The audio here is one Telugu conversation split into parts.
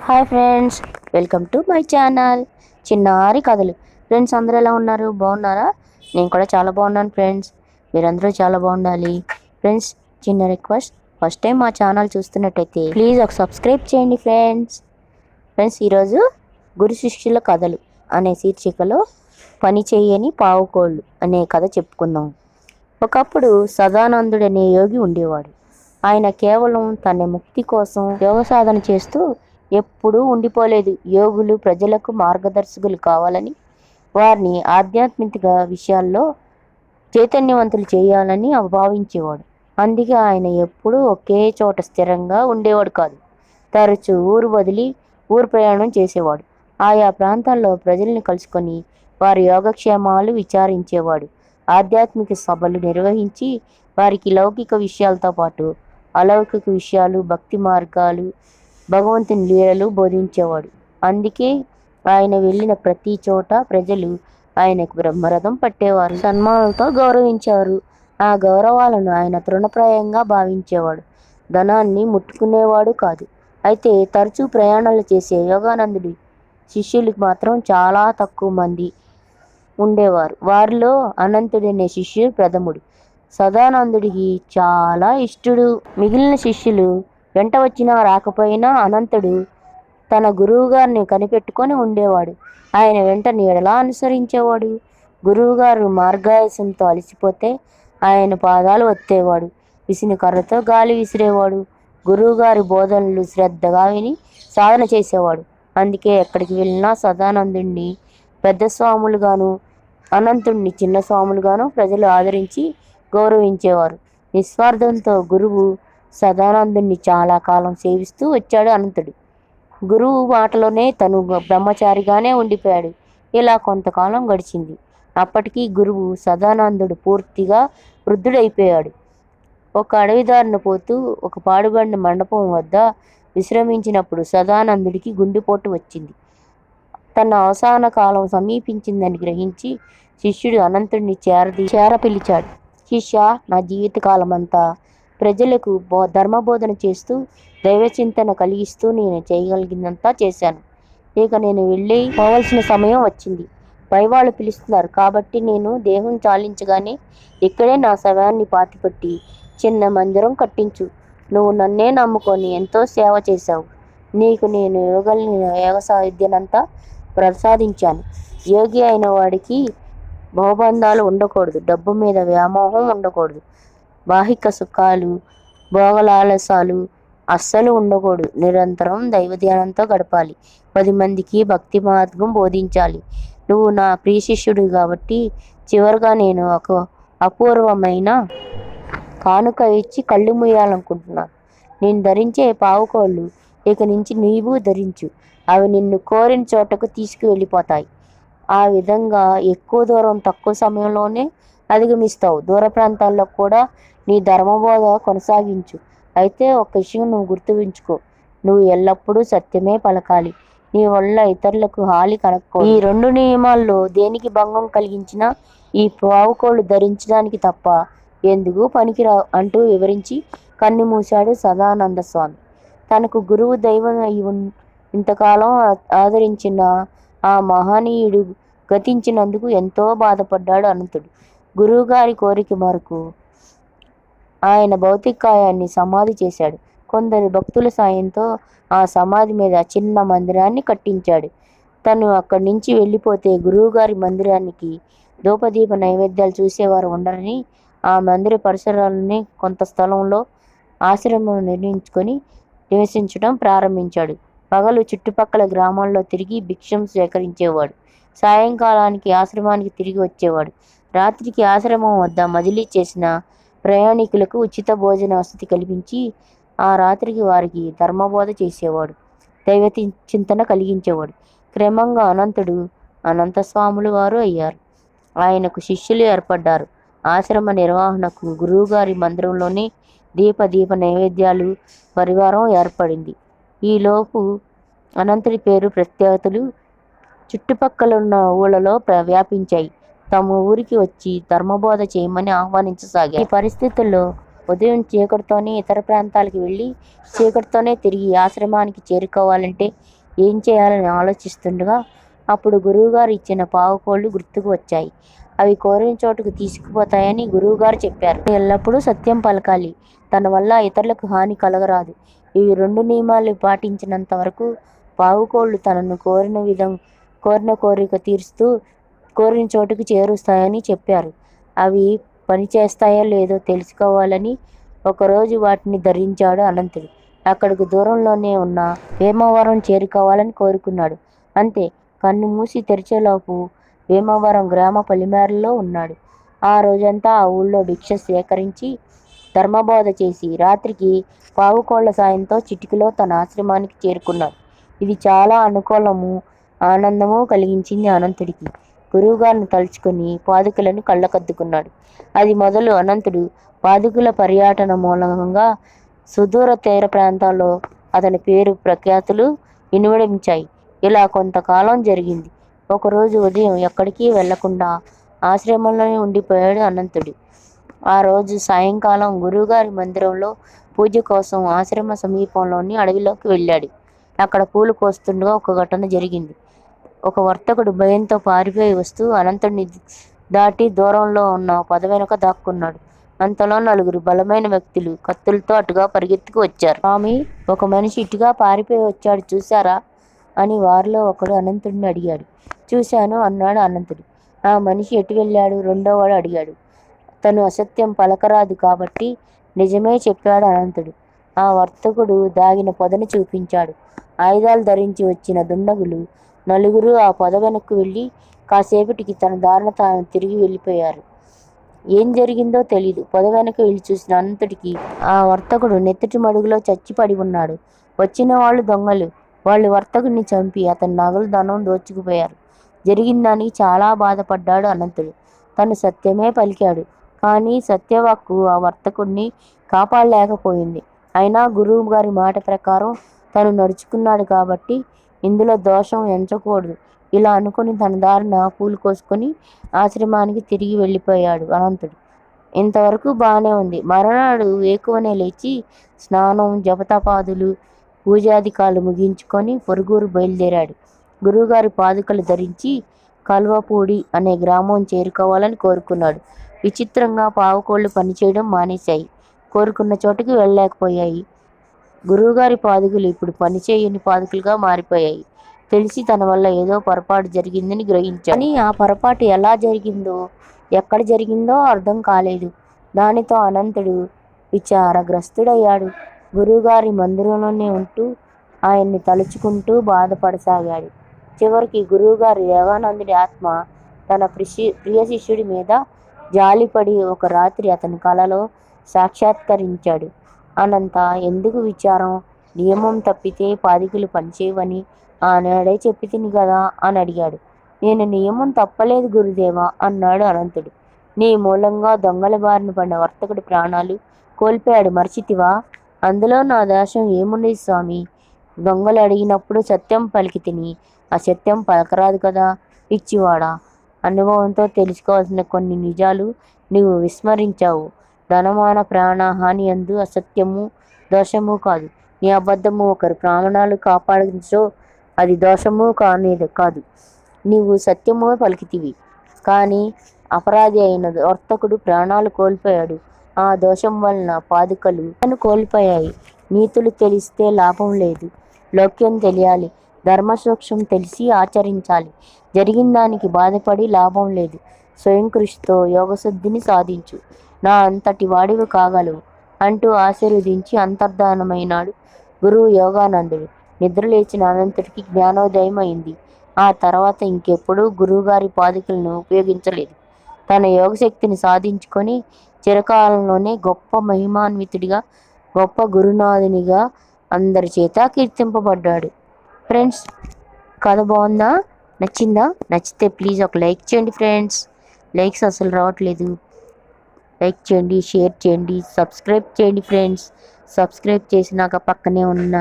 Hi friends, welcome to my channel చిన్నారి కథలు. ఫ్రెండ్స్, అందరూ ఎలా ఉన్నారు? బాగున్నారా? నేను కూడా చాలా బాగున్నాను ఫ్రెండ్స్. మీరందరూ చాలా బాగుండాలి. ఫ్రెండ్స్, చిన్న రిక్వెస్ట్, ఫస్ట్ టైం మా ఛానల్ చూస్తున్నట్టయితే ప్లీజ్ ఒక సబ్స్క్రైబ్ చేయండి ఫ్రెండ్స్. ఈరోజు గురు శిష్యుల కథలు అనే శీర్షికలో పని చేయని పావుకోళ్ళు అనే కథ చెప్పుకుందాం. ఒకప్పుడు సదానందుడు అనే యోగి ఉండేవాడు. ఆయన కేవలం తన ముక్తి కోసం యోగ సాధన చేస్తూ ఎప్పుడూ ఉండిపోలేదు. యోగులు ప్రజలకు మార్గదర్శకులు కావాలని, వారిని ఆధ్యాత్మిక విషయాల్లో చైతన్యవంతులు చేయాలని భావించేవాడు. అందుకే ఆయన ఎప్పుడూ ఒకే చోట స్థిరంగా ఉండేవాడు కాదు. తరచూ ఊరు వదిలి ఊరు ప్రయాణం చేసేవాడు. ఆయా ప్రాంతాల్లో ప్రజల్ని కలుసుకొని వారి యోగక్షేమాలు విచారించేవాడు. ఆధ్యాత్మిక సభలు నిర్వహించి వారికి లౌకిక విషయాలతో పాటు అలౌకిక విషయాలు, భక్తి మార్గాలు, భగవంతుని లీలలు బోధించేవాడు. అందుకే ఆయన వెళ్ళిన ప్రతి చోట ప్రజలు ఆయనకు బ్రహ్మరథం పట్టేవారు, సన్మానాలతో గౌరవించేవారు. ఆ గౌరవాలను ఆయన తృణప్రాయంగా భావించేవాడు. ధనాన్ని ముట్టుకునేవాడు కాదు. అయితే తరచూ ప్రయాణాలు చేసే యోగానందుడి శిష్యులకు మాత్రం చాలా తక్కువ మంది ఉండేవారు. వారిలో అనంతుడనే శిష్యుడు ప్రథముడు. సదానందుడికి చాలా ఇష్టడు. మిగిలిన శిష్యులు వెంట వచ్చినా రాకపోయినా అనంతుడు తన గురువుగారిని కనిపెట్టుకొని ఉండేవాడు. ఆయన వెంట నీడలా అనుసరించేవాడు. గురువుగారు మార్గాయసంతో అలసిపోతే ఆయన పాదాలు ఒత్తేవాడు. విసిన కర్రతో గాలి విసిరేవాడు. గురువుగారి బోధనలు శ్రద్ధగా విని సాధన చేసేవాడు. అందుకే ఎక్కడికి వెళ్ళినా సదానందుడిని పెద్ద స్వాములుగాను, అనంతుడిని చిన్న స్వాములుగాను ప్రజలు ఆదరించి గౌరవించేవారు. నిస్వార్థంతో గురువు సదానందుడిని చాలా కాలం సేవిస్తూ వచ్చాడు అనంతుడు. గురువు మాటలోనే తను బ్రహ్మచారిగానే ఉండిపోయాడు. ఇలా కొంతకాలం గడిచింది. అప్పటికీ గురువు సదానందుడు పూర్తిగా వృద్ధుడైపోయాడు. ఒక అడవిదారిన పోతూ ఒక పాడుబడిన మండపం వద్ద విశ్రమించినప్పుడు సదానందుడికి గుండెపోటు వచ్చింది. తన అవసాన కాలం సమీపించిందని గ్రహించి శిష్యుడు అనంతుడిని చేరపిలిచాడు. శిష్య, నా జీవితకాలం అంతా ప్రజలకు ధర్మబోధన చేస్తూ దైవచింతన కలిగిస్తూ నేను చేయగలిగినంతా చేశాను. ఇక నేను వెళ్ళి పోవలసిన సమయం వచ్చింది. పైవాళ్ళు పిలుస్తున్నారు కాబట్టి నేను దేహం చాలించగానే ఇక్కడే నా శవాన్ని పాతిపెట్టి చిన్న మందిరం కట్టించు. నువ్వు నన్నే నమ్ముకొని ఎంతో సేవ చేశావు. నీకు నేను యోగ సాహిత్యనంతా ప్రసాదించాను. యోగి అయిన వాడికి భవబంధాలు ఉండకూడదు. డబ్బు మీద వ్యామోహం ఉండకూడదు. బాహిక సుఖాలు, భోగలాలసాలు అస్సలు ఉండకూడదు. నిరంతరం దైవధ్యానంతో గడపాలి. 10 మందికి భక్తి మార్గం బోధించాలి. నువ్వు నా ప్రియ శిష్యుడు కాబట్టి చివరిగా నేను ఒక అపూర్వమైన కానుక ఇచ్చి కళ్ళు మూయాలనుకుంటున్నాను. నేను ధరించే పావుకోళ్ళు ఇక నుంచి నీవు ధరించు. అవి నిన్ను కోరిన చోటకు తీసుకువెళ్ళిపోతాయి. ఆ విధంగా ఎక్కువ దూరం తక్కువ సమయంలోనే అధిగమిస్తావు. దూర ప్రాంతాల్లో కూడా నీ ధర్మబోధ కొనసాగించు. అయితే ఒక విషయం నువ్వు గుర్తుంచుకో, నువ్వు ఎల్లప్పుడూ సత్యమే పలకాలి. నీ వల్ల ఇతరులకు హాని కలగకూడదు. ఈ 2 నియమాల్లో దేనికి భంగం కలిగించినా ఈ పావుకోళ్ళు ధరించడానికి తప్ప ఎందుకు పనికిరావు అంటూ వివరించి కన్ను మూశాడు సదానంద స్వామి. తనకు గురువు దైవం ఇంతకాలం ఆదరించిన ఆ మహనీయుడు గతించినందుకు ఎంతో బాధపడ్డాడు అనంతుడు. గురువుగారి కోరిక మేరకు ఆయన భౌతికాయాన్ని సమాధి చేశాడు. కొందరు భక్తుల సాయంతో ఆ సమాధి మీద చిన్న మందిరాన్ని కట్టించాడు. తను అక్కడి నుంచి వెళ్ళిపోతే గురువుగారి మందిరానికి ధూపదీప నైవేద్యాలు చూసేవారు ఉండరని ఆ మందిర పరిసరాలని కొంత స్థలంలో ఆశ్రమం నిర్మించుకొని నివసించడం ప్రారంభించాడు. పగలు చుట్టుపక్కల గ్రామాల్లో తిరిగి భిక్షం సేకరించేవాడు. సాయంకాలానికి ఆశ్రమానికి తిరిగి వచ్చేవాడు. రాత్రికి ఆశ్రమం వద్ద మజిలీ చేసిన ప్రయాణికులకు ఉచిత భోజన వసతి కల్పించి ఆ రాత్రికి వారికి ధర్మబోధ చేసేవాడు. దైవ చింతన కలిగించేవాడు. క్రమంగా అనంతుడు అనంతస్వాములు వారు అయ్యారు. ఆయనకు శిష్యులు ఏర్పడ్డారు. ఆశ్రమ నిర్వహణకు గురువుగారి మందిరంలోనే దీప నైవేద్యాలు పరివారం ఏర్పడింది. ఈలోపు అనంతుడి పేరు ప్రఖ్యాతులు చుట్టుపక్కలున్న ఊళ్ళలో వ్యాపించాయి. తమ ఊరికి వచ్చి ధర్మబోధ చేయమని ఆహ్వానించసాగారు. ఈ పరిస్థితుల్లో ఉదయం చీకటితోనే ఇతర ప్రాంతాలకు వెళ్ళి చీకటితోనే తిరిగి ఆశ్రమానికి చేరుకోవాలంటే ఏం చేయాలని ఆలోచిస్తుండగా అప్పుడు గురువుగారు ఇచ్చిన పావుకోళ్ళు గుర్తుకు వచ్చాయి. అవి కోరిన చోటుకు తీసుకుపోతాయని గురువుగారు చెప్పారు. ఎల్లప్పుడూ సత్యం పలకాలి. తన వల్ల ఇతరులకు హాని కలగరాదు. ఇవి 2 నియమాలు పాటించినంత వరకు పావుకోళ్ళు తనను కోరిన కోరిక తీరుస్తూ కోరిన చోటుకు చేరుస్తాయని చెప్పారు. అవి పనిచేస్తాయో లేదో తెలుసుకోవాలని ఒకరోజు వాటిని ధరించాడు అనంతుడు. అక్కడికి దూరంలోనే ఉన్న వేమవరం చేరుకోవాలని కోరుకున్నాడు. అంతే, కన్ను మూసి తెరిచేలోపు వేమవరం గ్రామ పొలిమేరలో ఉన్నాడు. ఆ రోజంతా ఆ ఊళ్ళో భిక్ష సేకరించి ధర్మబోధ చేసి రాత్రికి పావుకోళ్ల సాయంతో చిటికలో తన ఆశ్రమానికి చేరుకున్నాడు. ఇది చాలా ఆనందము కలిగించింది అనంతుడికి. గురువుగారిని తలుచుకుని పాదుకలను కళ్ళకద్దుకున్నాడు. అది మొదలు అనంతుడు పాదుకుల పర్యటన మూలంగా సుదూర తీర ప్రాంతాల్లో అతని పేరు ప్రఖ్యాతులు వినివడించాయి. ఇలా కొంతకాలం జరిగింది. ఒకరోజు ఉదయం ఎక్కడికి వెళ్లకుండా ఆశ్రమంలోనే ఉండిపోయాడు అనంతుడు. ఆ రోజు సాయంకాలం గురువుగారి మందిరంలో పూజ కోసం ఆశ్రమ సమీపంలోని అడవిలోకి వెళ్ళాడు. అక్కడ పూలు కోస్తుండగా ఒక ఘటన జరిగింది. ఒక వర్తకుడు భయంతో పారిపోయి వస్తూ అనంతుడిని దాటి దూరంలో ఉన్న పొద వెనుక దాక్కున్నాడు. అంతలో 4 బలమైన వ్యక్తులు కత్తులతో అటుగా పరిగెత్తుకు వచ్చారు. స్వామి, ఒక మనిషి ఇటుగా పారిపోయి వచ్చాడు చూశారా అని వారిలో ఒకడు అనంతుడిని అడిగాడు. చూశాను అన్నాడు అనంతుడు. ఆ మనిషి ఎటు వెళ్ళాడు? రెండోవాడు అడిగాడు. తను అసత్యం పలకరాదు కాబట్టి నిజమే చెప్పాడు అనంతుడు. ఆ వర్తకుడు దాగిన పొదను చూపించాడు. ఆయుధాలు ధరించి వచ్చిన దుండగులు 4 ఆ పొద వెనక్కు వెళ్ళి కాసేపటికి తన దారిన తాను తిరిగి వెళ్ళిపోయారు. ఏం జరిగిందో తెలీదు. పొద వెనక వెళ్ళి చూసిన అనంతుడికి ఆ వర్తకుడు నెత్తుటి మడుగులో చచ్చిపడి ఉన్నాడు. వచ్చిన వాళ్ళు దొంగలు. వాళ్ళు వర్తకుడిని చంపి అతని నగలు ధనం దోచుకుపోయారు. జరిగిన దానికి చాలా బాధపడ్డాడు అనంతుడు. తను సత్యమే పలికాడు. కానీ సత్యవాక్కు ఆ వర్తకుడిని కాపాడలేకపోయింది. అయినా గురువు గారి మాట ప్రకారం తను నడుచుకున్నాడు కాబట్టి ఇందులో దోషం ఎంచకూడదు. ఇలా అనుకుని తన దారిన పూలు కోసుకొని ఆశ్రమానికి తిరిగి వెళ్ళిపోయాడు అనంతుడు. ఇంతవరకు బాగానే ఉంది. మరునాడు వేకువనే లేచి స్నానం, జపతపాదులు, పూజాధికాలు ముగించుకొని పొరుగురు బయలుదేరాడు. గురువుగారి పాదుకలు ధరించి కల్వపూడి అనే గ్రామం చేరుకోవాలని కోరుకున్నాడు. విచిత్రంగా పావుకోళ్లు పనిచేయడం మానేశాయి. కోరుకున్న చోటుకి వెళ్ళలేకపోయాయి. గురువుగారి పాదుకలు ఇప్పుడు పనిచేయని పాదుకలుగా మారిపోయాయి. తెలిసి తన వల్ల ఏదో పొరపాటు జరిగిందని గ్రహించాడు. కానీ ఆ పొరపాటు ఎలా జరిగిందో, ఎక్కడ జరిగిందో అర్థం కాలేదు. దానితో అనంతుడు విచారగ్రస్తుడయ్యాడు. గురువుగారి మందిరంలోనే ఉంటూ ఆయన్ని తలుచుకుంటూ బాధపడసాగాడు. చివరికి గురువుగారు యోగానందుడి ఆత్మ తన ప్రియ శిష్యుడి మీద జాలిపడి ఒక రాత్రి అతని కలలో సాక్షాత్కరించాడు. అనంత, ఎందుకు విచారం? నియమం తప్పితే పాదుకలు పనిచేయవని ఆనాడే చెప్పితిని కదా అని అడిగాడు. నేను నియమం తప్పలేదు గురుదేవా అన్నాడు అనంతుడు. నీ మూలంగా దొంగల బారిన పడిన వర్తకుడి ప్రాణాలు కోల్పోయాడు, మర్చితివా? అందులో నా దోషం ఏముంది స్వామి? దొంగలు అడిగినప్పుడు సత్యం పలికితిని, అసత్యం పలకరాదు కదా పిచ్చివాడా. అనుభవంతో తెలుసుకోవాల్సిన కొన్ని నిజాలు నీవు విస్మరించావు. ధనమాన ప్రాణహాని అందు అసత్యము దోషము కాదు. నీ అబద్ధము ఒకరి ప్రాణాలు కాపాడించో అది దోషము కాదు. నీవు సత్యము పలికితివి, కానీ అపరాధి అయిన వర్తకుడు ప్రాణాలు కోల్పోయాడు. ఆ దోషం వలన పాదుకలు కోల్పోయాయి. నీతులు తెలిస్తే లాభం లేదు. లోక్యం తెలియాలి. ధర్మసూక్ష్మం తెలిసి ఆచరించాలి. జరిగిన దానికి బాధపడి లాభం లేదు. స్వయం కృషితో యోగశుద్ధిని సాధించు. నా అంతటి వాడివి కాగలవు అంటూ ఆశీర్వదించి అంతర్ధానమైనాడు గురువు యోగానందుడు. నిద్రలేచిన అనంతుడికి జ్ఞానోదయం అయింది. ఆ తర్వాత ఇంకెప్పుడూ గురువుగారి పాదుకలను ఉపయోగించలేదు. తన యోగశక్తిని సాధించుకొని చిరకాలంలోనే గొప్ప మహిమాన్వితుడిగా, గొప్ప గురునాథునిగా అందరి చేత కీర్తింపబడ్డాడు. ఫ్రెండ్స్, కథ బాగుందా? నచ్చిందా? నచ్చితే ప్లీజ్ ఒక లైక్ చేయండి ఫ్రెండ్స్. లైక్స్ అసలు రావట్లేదు. లైక్ చేయండి, షేర్ చేయండి, సబ్స్క్రైబ్ చేయండి ఫ్రెండ్స్. సబ్స్క్రైబ్ చేసినాక పక్కనే ఉన్న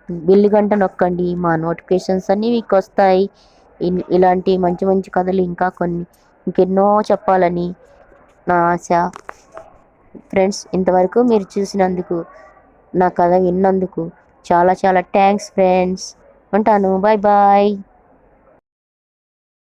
బెల్ గంట నొక్కండి. మా నోటిఫికేషన్స్ అన్నీ మీకు వస్తాయి. ఇలాంటి మంచి మంచి కథలు ఇంకెన్నో చెప్పాలని నా ఆశ. ఫ్రెండ్స్, ఇంతవరకు మీరు చూసినందుకు, నా కథ విన్నందుకు చాలా చాలా థ్యాంక్స్ ఫ్రెండ్స్. ఉంటాను. Bye bye.